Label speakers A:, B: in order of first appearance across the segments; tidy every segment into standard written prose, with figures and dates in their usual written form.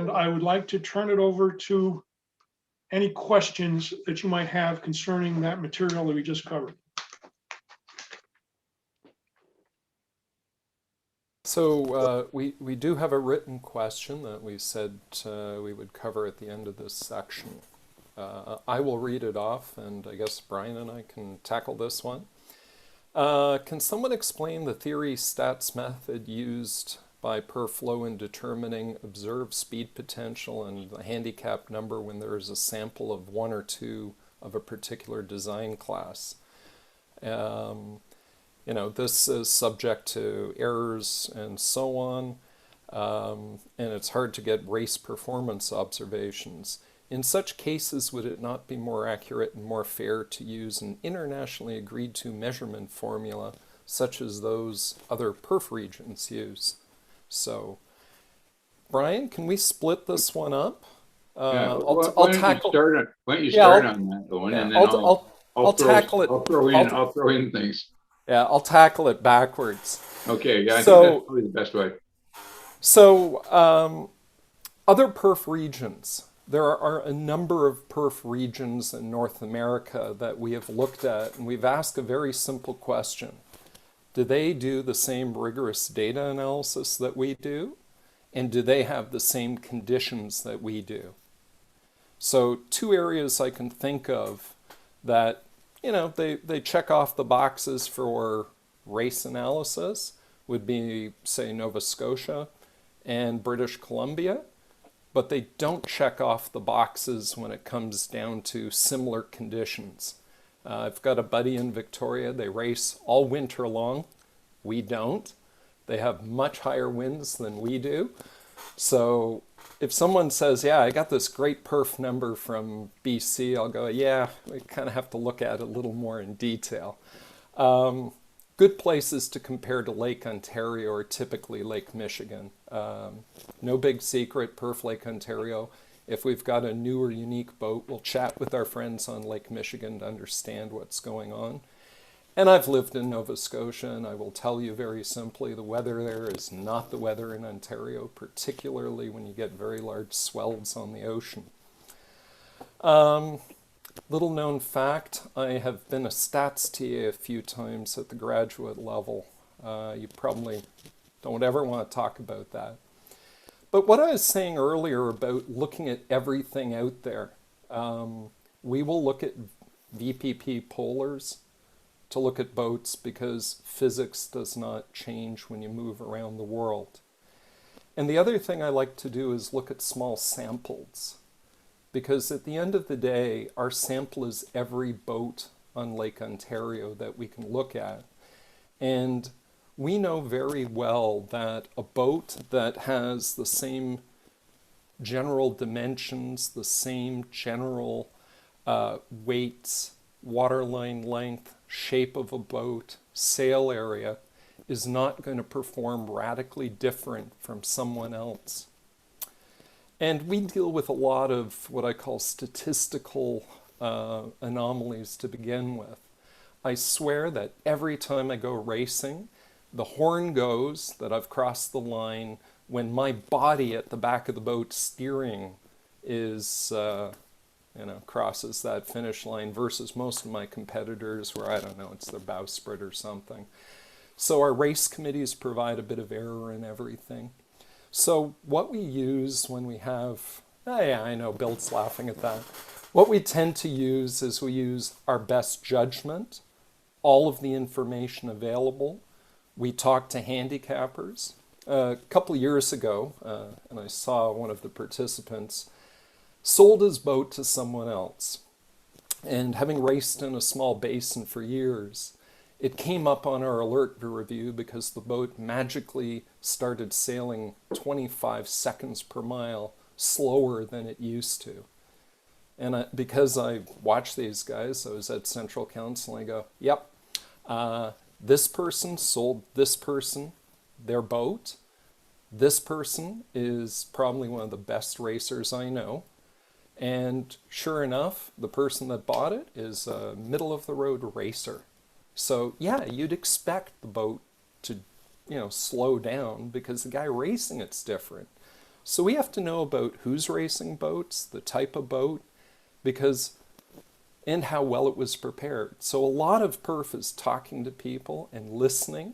A: and I would like to turn it over to any questions that you might have concerning that material that we just covered.
B: So we do have a written question that we said we would cover at the end of this section. I will read it off, and I guess Brian and I can tackle this one. Can someone explain the theory stats method used by Perflow in determining observed speed potential and the handicap number when there is a sample of one or two of a particular design class? You know, this is subject to errors and so on, and it's hard to get race performance observations. In such cases, would it not be more accurate and more fair to use an internationally agreed to measurement formula, such as those other perf regions use? So, Brian, can we split this one up?
C: Yeah, why don't you start on that one, and then
B: I'll tackle it.
C: I'll throw in things.
B: Yeah, I'll tackle it backwards.
C: Okay, yeah, I think that's probably the best way.
B: So, other perf regions. There are a number of perf regions in North America that we have looked at, and we've asked a very simple question. Do they do the same rigorous data analysis that we do? And do they have the same conditions that we do? So two areas I can think of that, you know, they check off the boxes for race analysis would be, say, Nova Scotia and British Columbia, but they don't check off the boxes when it comes down to similar conditions. I've got a buddy in Victoria, they race all winter long. We don't. They have much higher winds than we do. So if someone says, yeah, I got this great perf number from BC, I'll go, yeah, we kind of have to look at it a little more in detail. Good places to compare to Lake Ontario are typically Lake Michigan. No big secret, perf Lake Ontario. If we've got a new or unique boat, we'll chat with our friends on Lake Michigan to understand what's going on. And I've lived in Nova Scotia, and I will tell you very simply, the weather there is not the weather in Ontario, particularly when you get very large swells on the ocean. Little known fact, I have been a stats TA a few times at the graduate level. You probably don't ever want to talk about that. But what I was saying earlier about looking at everything out there, we will look at VPP polars to look at boats because physics does not change when you move around the world. And the other thing I like to do is look at small samples, because at the end of the day, our sample is every boat on Lake Ontario that we can look at. And we know very well that a boat that has the same general dimensions, the same general weights, waterline length, shape of a boat, sail area, is not going to perform radically different from someone else. And we deal with a lot of what I call statistical anomalies to begin with. I swear that every time I go racing, the horn goes that I've crossed the line when my body at the back of the boat steering is crosses that finish line versus most of my competitors where, I don't know, it's their bowsprit or something. So our race committees provide a bit of error in everything. So what we use when we have, yeah, I know Bill's laughing at that. What we tend to use is we use our best judgment, all of the information available. We talk to handicappers. A couple of years ago, and I saw one of the participants sold his boat to someone else. And having raced in a small basin for years, it came up on our alert review because the boat magically started sailing 25 seconds per mile slower than it used to. And because I watch these guys, I was at Central Council, and I go, yep, this person sold this person their boat. This person is probably one of the best racers I know. And sure enough, the person that bought it is a middle-of-the-road racer. So yeah, you'd expect the boat to, slow down because the guy racing it's different. So we have to know about who's racing boats, the type of boat, and how well it was prepared. So a lot of perf is talking to people and listening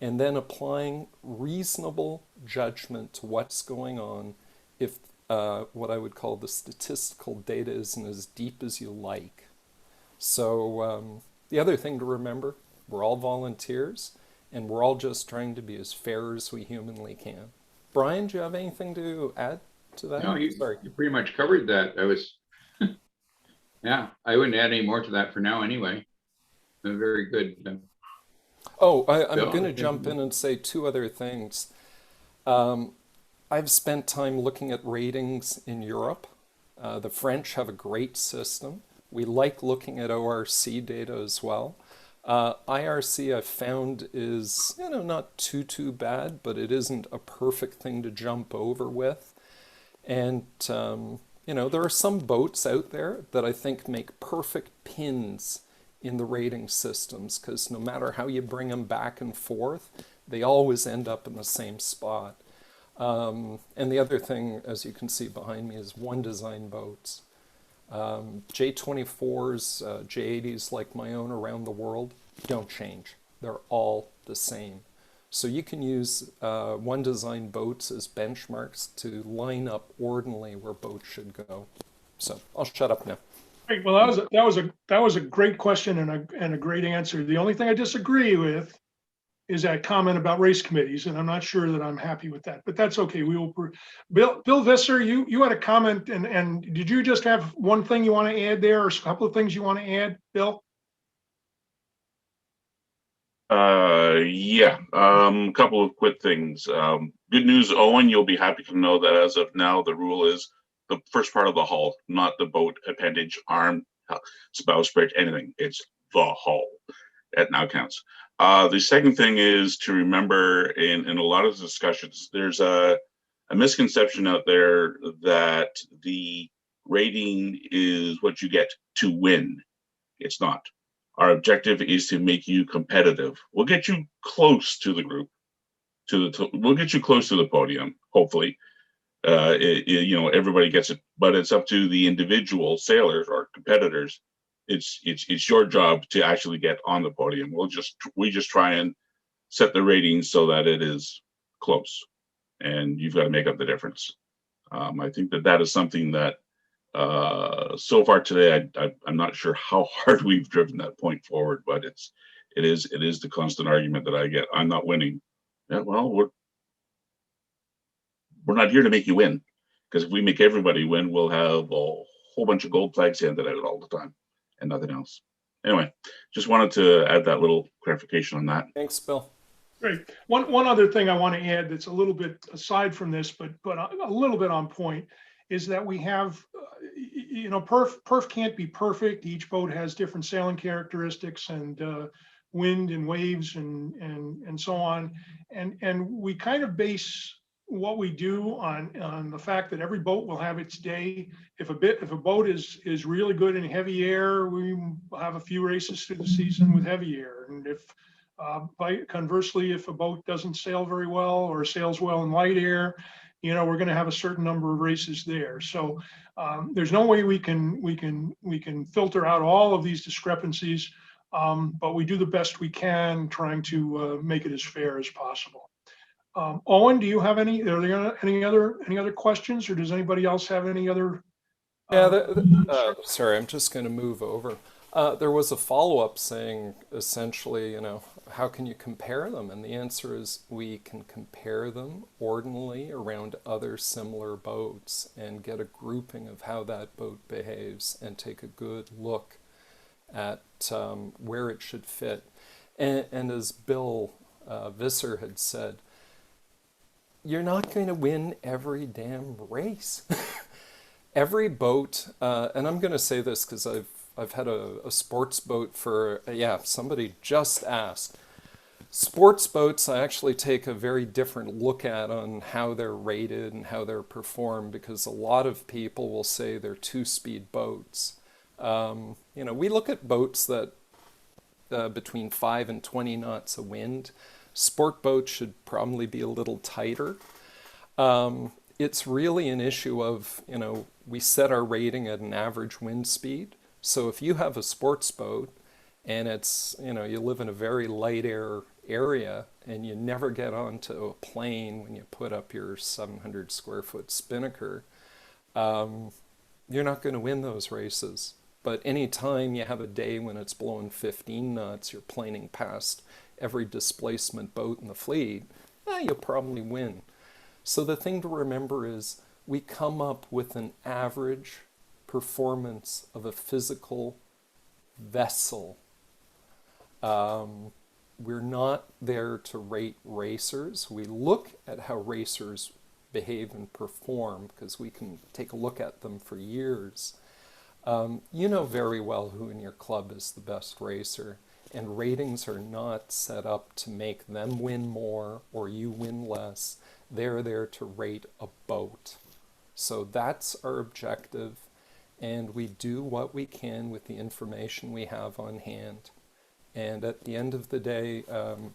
B: and then applying reasonable judgment to what's going on if what I would call the statistical data isn't as deep as you like. So the other thing to remember, we're all volunteers and we're all just trying to be as fair as we humanly can. Brian, do you have anything to add to that?
C: No, you
B: Sorry.
C: pretty much covered that. Yeah, I wouldn't add any more to that for now anyway. Very good.
B: I'm going to jump in and say two other things. I've spent time looking at ratings in Europe. The French have a great system. We like looking at ORC data as well. IRC I've found is, not too bad, but it isn't a perfect thing to jump over with. And, there are some boats out there that I think make perfect pins in the rating systems, because no matter how you bring them back and forth, they always end up in the same spot. And the other thing, as you can see behind me, is one design boats. J24s, J80s like my own around the world don't change. They're all the same. So you can use one design boats as benchmarks to line up ordinally where boats should go. So I'll shut up now.
A: Great. Well, that was a great question and a great answer. The only thing I disagree with is that comment about race committees, and I'm not sure that I'm happy with that, but that's okay. We will. Bill Visser, you had a comment, and did you just have one thing you want to add there, or a couple of things you want to add, Bill?
D: Yeah, a couple of quick things. Good news, Owen, you'll be happy to know that as of now, the rule is the first part of the hull, not the boat appendage, arm, bowsprit, anything. It's the hull. That now counts. The second thing is to remember in a lot of discussions, there's a misconception out there that the rating is what you get to win. It's not. Our objective is to make you competitive. We'll get you close to the group, we'll get you close to the podium, hopefully. Everybody gets it, but it's up to the individual sailors or competitors. It's your job to actually get on the podium. We just try and set the ratings so that it is close, and you've got to make up the difference. I think that is something that so far today, I'm not sure how hard we've driven that point forward, but it is the constant argument that I get. I'm not winning. Yeah, well, we're not here to make you win, because if we make everybody win, we'll have a whole bunch of gold flags handed out all the time and nothing else. Anyway, just wanted to add that little clarification on that.
B: Thanks, Bill.
A: Great. One other thing I want to add that's a little bit aside from this, but a little bit on point, is that we have, perf can't be perfect. Each boat has different sailing characteristics and wind and waves and so on. And we kind of base what we do on the fact that every boat will have its day. If a boat is really good in heavy air, we have a few races through the season with heavy air. And if conversely, if a boat doesn't sail very well or sails well in light air, we're going to have a certain number of races there. So there's no way we can filter out all of these discrepancies, but we do the best we can, trying to make it as fair as possible. Owen, do you have any other questions, or does anybody else have any other?
B: Sorry, I'm just going to move over. There was a follow-up saying, essentially, how can you compare them? And the answer is we can compare them ordinarily around other similar boats and get a grouping of how that boat behaves and take a good look at where it should fit. And as Bill Visser had said, you're not going to win every damn race. Every boat, and I'm going to say this because I've had a sports boat for, somebody just asked. Sports boats, I actually take a very different look at on how they're rated and how they're performed, because a lot of people will say they're two-speed boats. We look at boats that between 5 and 20 knots of wind. Sport boats should probably be a little tighter. it's really an issue of, we set our rating at an average wind speed. So if you have a sports boat and it's, you live in a very light air area and you never get onto a plane when you put up your 700 square foot spinnaker, you're not going to win those races. But anytime you have a day when it's blowing 15 knots, you're planing past every displacement boat in the fleet, you'll probably win. So the thing to remember is we come up with an average performance of a physical vessel. We're not there to rate racers. We look at how racers behave and perform because we can take a look at them for years. You know very well who in your club is the best racer, and ratings are not set up to make them win more or you win less. They're there to rate a boat. So that's our objective, and we do what we can with the information we have on hand. And at the end of the day,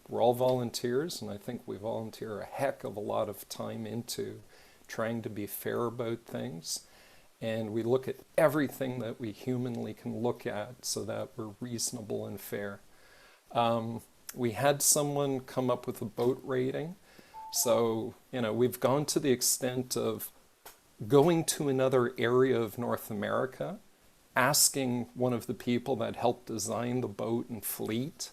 B: we're all volunteers, and I think we volunteer a heck of a lot of time into trying to be fair about things. And we look at everything that we humanly can look at so that we're reasonable and fair. We had someone come up with a boat rating. So, we've gone to the extent of going to another area of North America, asking one of the people that helped design the boat and fleet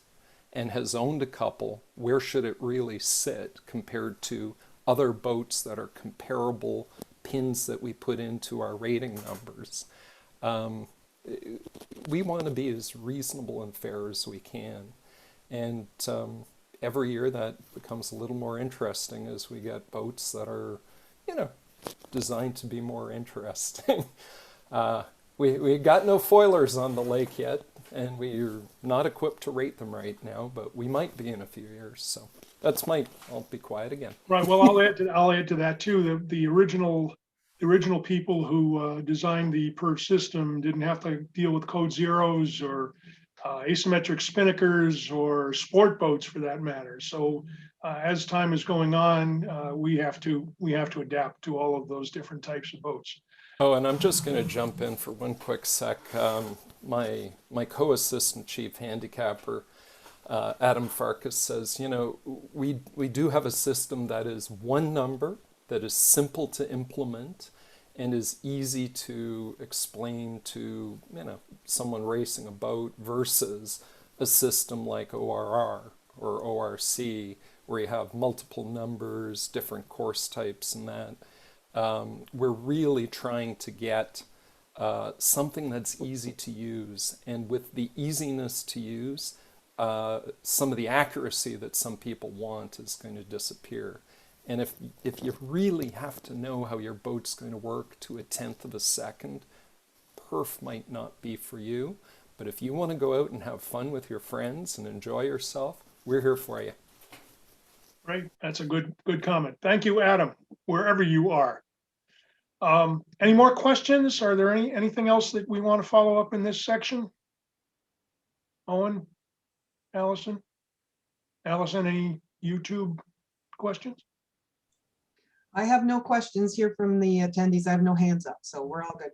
B: and has owned a couple, where should it really sit compared to other boats that are comparable pins that we put into our rating numbers. We want to be as reasonable and fair as we can. And every year that becomes a little more interesting as we get boats that are, designed to be more interesting. We got no foilers on the lake yet, and we're not equipped to rate them right now, but we might be in a few years. So I'll be quiet again.
A: Right. Well, I'll add to that too. The original people who designed the PERF system didn't have to deal with code zeros or asymmetric spinnakers or sport boats for that matter. So as time is going on, we have to adapt to all of those different types of boats.
B: Oh, and I'm just going to jump in for one quick sec. My co-assistant chief handicapper, Adam Farkas, says, we do have a system that is one number, that is simple to implement, and is easy to explain to someone racing a boat versus a system like ORR or ORC, where you have multiple numbers, different course types, and that. We're really trying to get something that's easy to use, and with the easiness to use, some of the accuracy that some people want is going to disappear. And if you really have to know how your boat's going to work to 1/10 of a second, PERF might not be for you. But if you want to go out and have fun with your friends and enjoy yourself, we're here for you.
A: Right. That's a good comment. Thank you, Adam, wherever you are. Any more questions? Are there anything else that we want to follow up in this section? Owen, Allison, any YouTube questions?
E: I have no questions here from the attendees. I have no hands up, so we're all good.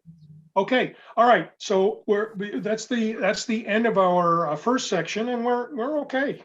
A: Okay, all right. So that's the end of our first section, and we're okay.